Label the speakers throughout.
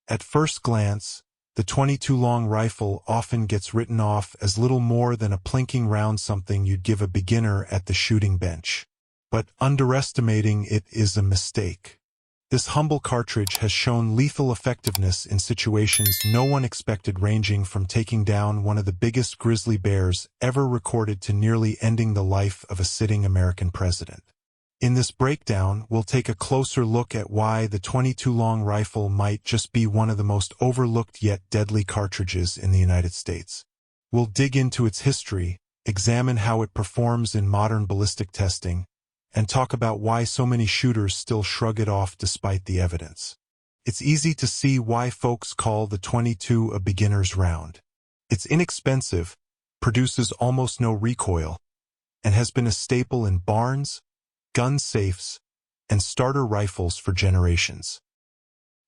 Speaker 1: At first glance, the .22 long rifle often gets written off as little more than a plinking round, something you'd give a beginner at the shooting bench. But underestimating it is a mistake. This humble cartridge has shown lethal effectiveness in situations no one expected, ranging from taking down one of the biggest grizzly bears ever recorded to nearly ending the life of a sitting American president. In this breakdown, we'll take a closer look at why the .22 long rifle might just be one of the most overlooked yet deadly cartridges in the United States. We'll dig into its history, examine how it performs in modern ballistic testing, and talk about why so many shooters still shrug it off despite the evidence. It's easy to see why folks call the .22 a beginner's round. It's inexpensive, produces almost no recoil, and has been a staple in barns, gun safes, and starter rifles for generations.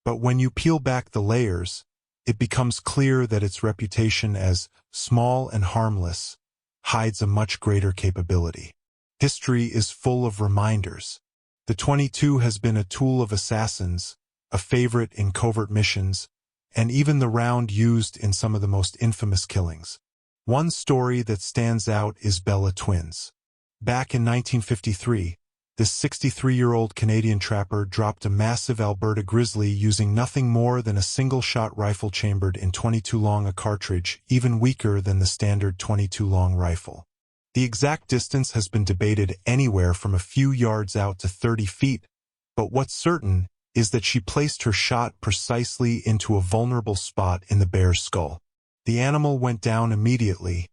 Speaker 1: But when you peel back the layers, it becomes clear that its reputation as small and harmless hides a much greater capability. History is full of reminders. The .22 has been a tool of assassins, a favorite in covert missions, and even the round used in some of the most infamous killings. One story that stands out is Bella twins. Back in 1953, this 63-year-old Canadian trapper dropped a massive Alberta grizzly using nothing more than a single-shot rifle chambered in .22 long, a cartridge even weaker than the standard .22 long rifle. The exact distance has been debated, anywhere from a few yards out to 30 feet, but what's certain is that she placed her shot precisely into a vulnerable spot in the bear's skull. The animal went down immediately,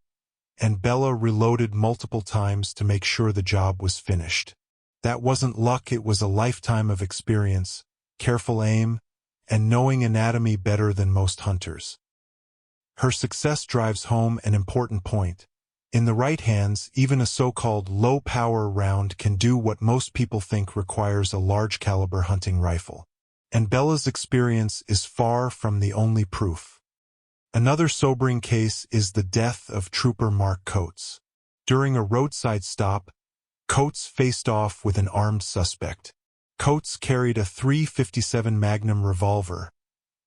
Speaker 1: and Bella reloaded multiple times to make sure the job was finished. That wasn't luck, it was a lifetime of experience, careful aim, and knowing anatomy better than most hunters. Her success drives home an important point. In the right hands, even a so-called low-power round can do what most people think requires a large-caliber hunting rifle. And Bella's experience is far from the only proof. Another sobering case is the death of Trooper Mark Coates. During a roadside stop, Coates faced off with an armed suspect. Coates carried a .357 Magnum revolver,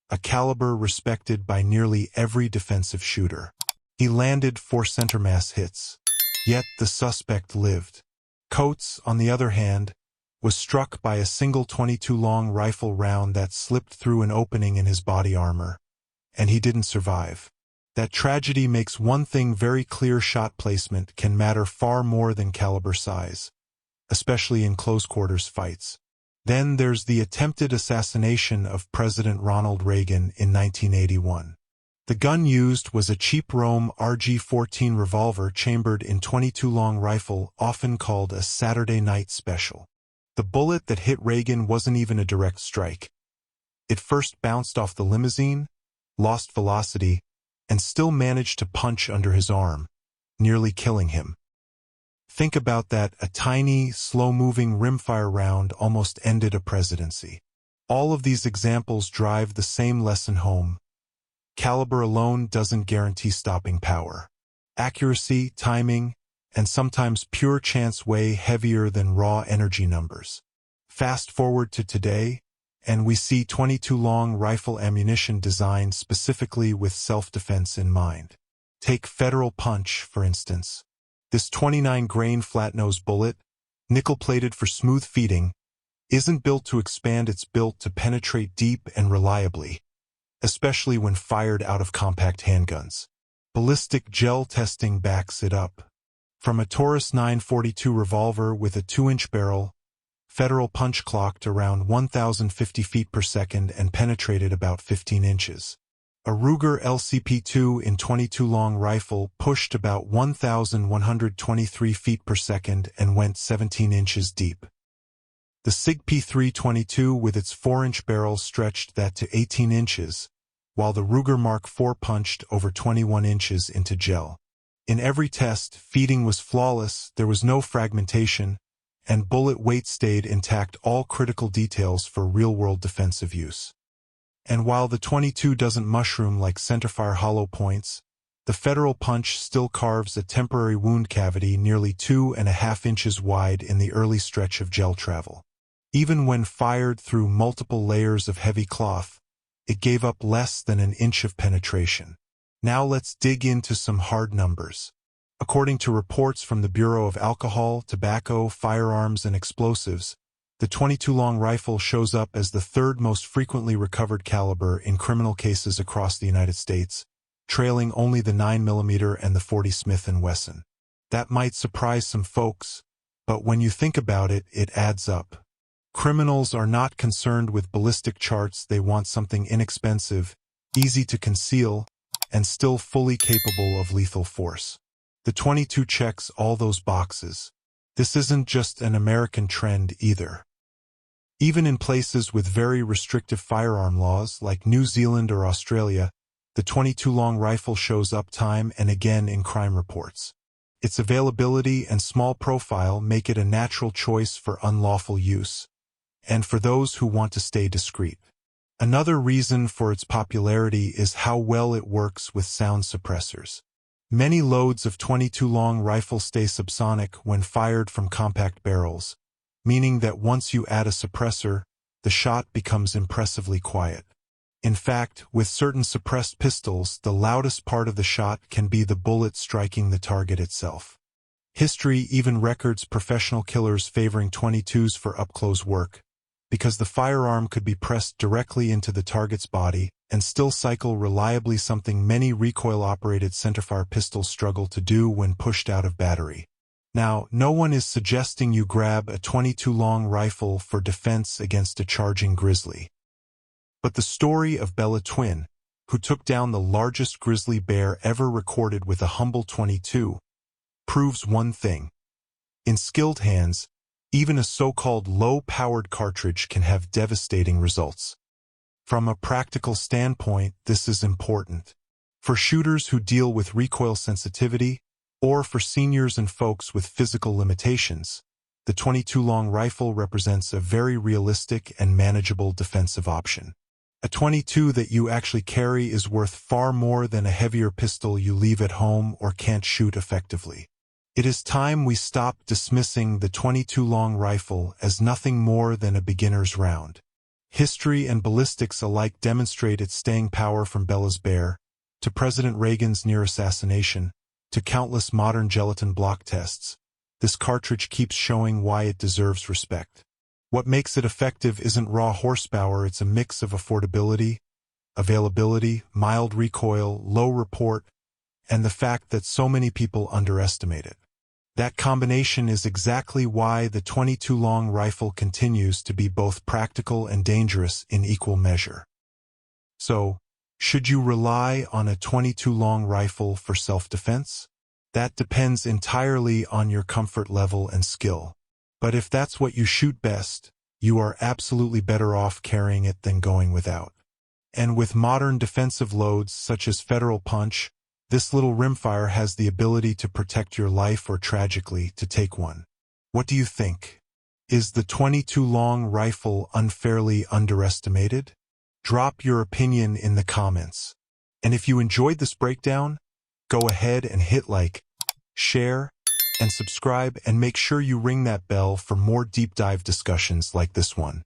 Speaker 1: a caliber respected by nearly every defensive shooter. He landed 4 center-mass hits, yet the suspect lived. Coates, on the other hand, was struck by a single .22 long rifle round that slipped through an opening in his body armor, and he didn't survive. That tragedy makes one thing very clear: shot placement can matter far more than caliber size, especially in close-quarters fights. Then there's the attempted assassination of President Ronald Reagan in 1981. The gun used was a cheap Rome RG-14 revolver chambered in .22 long rifle, often called a Saturday night special. The bullet that hit Reagan wasn't even a direct strike. It first bounced off the limousine, lost velocity, and still managed to punch under his arm, nearly killing him. Think about that, a tiny, slow-moving rimfire round almost ended a presidency. All of these examples drive the same lesson home. Caliber alone doesn't guarantee stopping power. Accuracy, timing, and sometimes pure chance weigh heavier than raw energy numbers. Fast forward to today, and we see .22 long rifle ammunition designed specifically with self-defense in mind. Take Federal Punch, for instance. This 29-grain flat-nose bullet, nickel-plated for smooth feeding, isn't built to expand, it's built to penetrate deep and reliably, especially when fired out of compact handguns. Ballistic gel testing backs it up. From a Taurus 942 revolver with a 2-inch barrel, Federal Punch clocked around 1,050 feet per second and penetrated about 15 inches. A Ruger LCP-2 in .22 long rifle pushed about 1,123 feet per second and went 17 inches deep. The SIG P322 with its 4-inch barrel stretched that to 18 inches, while the Ruger Mark IV punched over 21 inches into gel. In every test, feeding was flawless, there was no fragmentation, and bullet weight stayed intact, all critical details for real-world defensive use. And while the .22 doesn't mushroom like centerfire hollow points, the Federal Punch still carves a temporary wound cavity nearly 2.5 inches wide in the early stretch of gel travel. Even when fired through multiple layers of heavy cloth, it gave up less than an inch of penetration. Now let's dig into some hard numbers. According to reports from the Bureau of Alcohol, Tobacco, Firearms, and Explosives, the .22 long rifle shows up as the third most frequently recovered caliber in criminal cases across the United States, trailing only the 9mm and the .40 Smith & Wesson. That might surprise some folks, but when you think about it, it adds up. Criminals are not concerned with ballistic charts. They want something inexpensive, easy to conceal, and still fully capable of lethal force. The .22 checks all those boxes. This isn't just an American trend either. Even in places with very restrictive firearm laws like New Zealand or Australia, the .22 long rifle shows up time and again in crime reports. Its availability and small profile make it a natural choice for unlawful use, and for those who want to stay discreet. Another reason for its popularity is how well it works with sound suppressors. Many loads of .22 long rifle stay subsonic when fired from compact barrels, meaning that once you add a suppressor, the shot becomes impressively quiet. In fact, with certain suppressed pistols, the loudest part of the shot can be the bullet striking the target itself. History even records professional killers favoring .22s for up-close work, because the firearm could be pressed directly into the target's body and still cycle reliably, something many recoil-operated centerfire pistols struggle to do when pushed out of battery. Now, no one is suggesting you grab a .22 long rifle for defense against a charging grizzly. But the story of Bella Twin, who took down the largest grizzly bear ever recorded with a humble .22, proves one thing. In skilled hands, even a so-called low-powered cartridge can have devastating results. From a practical standpoint, this is important. For shooters who deal with recoil sensitivity, or for seniors and folks with physical limitations, the .22 long rifle represents a very realistic and manageable defensive option. A .22 that you actually carry is worth far more than a heavier pistol you leave at home or can't shoot effectively. It is time we stop dismissing the .22 long rifle as nothing more than a beginner's round. History and ballistics alike demonstrate its staying power, from Bella's bear, to President Reagan's near assassination, to countless modern gelatin block tests. This cartridge keeps showing why it deserves respect. What makes it effective isn't raw horsepower, it's a mix of affordability, availability, mild recoil, low report, and the fact that so many people underestimate it. That combination is exactly why the .22 long rifle continues to be both practical and dangerous in equal measure. So, should you rely on a .22 long rifle for self-defense? That depends entirely on your comfort level and skill. But if that's what you shoot best, you are absolutely better off carrying it than going without. And with modern defensive loads such as Federal Punch, this little rimfire has the ability to protect your life or, tragically, to take one. What do you think? Is the .22 long rifle unfairly underestimated? Drop your opinion in the comments. And if you enjoyed this breakdown, go ahead and hit like, share, and subscribe, and make sure you ring that bell for more deep dive discussions like this one.